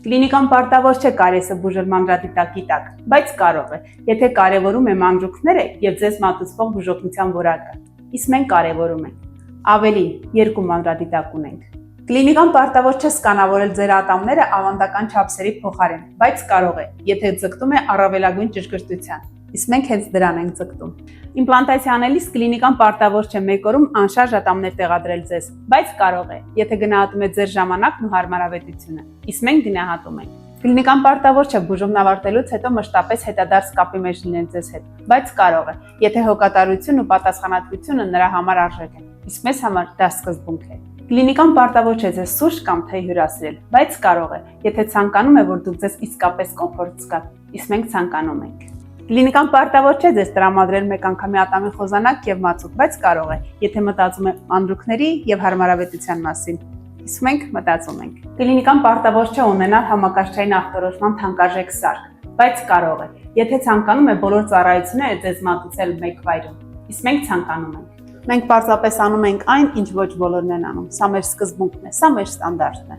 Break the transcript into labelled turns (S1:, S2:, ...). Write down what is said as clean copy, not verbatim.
S1: Կլինիկան պարտավոր չէ կարիեսը բուժել մանրադիտակի տակ, բայց կարող է, եթե կարևորում է մանրուքները եւ ձեզ մատուցվող բուժօգնության որակը։ Իսկ մենք կարևորում ենք։ Ավելին, 2 մանրադիտակ ունենք։ Կլինիկան պարտավոր չէ սկանավորել ձեր ատամները ավանդական չափսերի փոխարեն, բայց կարող է, եթե ձգտում է առավելագույն ճշգրտության։ Իսկ մենք հենց դրան ենք ձգտում։ Իմպլանտացիա անելիս կլինիկան պարտավոր չէ մեկ օրում անշարժ ատամներ տեղադրել ձեզ, բայց կարող է, եթե գնահատում է ձեր ժամանակն ու հարմարավետությունը։ Իսկ մենք գնահատում ենք։ Կլինիկան պարտավոր չէ բուժումն ավարտելուց հետո մշտապես հետադարձ կապի մեջ լինել ձեզ հետ, բայց կարող է, եթե հոգատարությունն ու պատասխանատվությունը նրա համար արժեք են։ Իսկ մեզ համար դա սկզբունք է։ Կլինիկան պարտավոր չէ ձեզ սուրճ կամ թեյ հյուրասիրել, բայց կարող է, եթե ցանկանում է, որ դուք ձեզ իսկապես կոմֆորտ զգաք, իսկ մենք ցանկանում ենք։ Կլինիկան պարտավոր չէ ձեզ տրամադրել մեկ անգամի ատամի խոզանակ եւ մածուկ, բայց կարող է, եթե մտածում է մանրուքների եւ հարմարավետության մասին, իսկ մենք մտածում ենք։ Կլինիկան պարտավոր չէ ունենալ համակարգչային ախտորոշման թանկարժեք սարք, բայց կարող է, եթե ցանկանում է բոլոր ծառայությունները ձեզ մատուցել մեկ վայրում, իսկ մենք ցանկանում ենք։ Մենք պարզապես անում ենք այն, ինչ ոչ բոլորն են անում։ Սա մեր սկզբունքն է, սա մեր ստանդարտն է։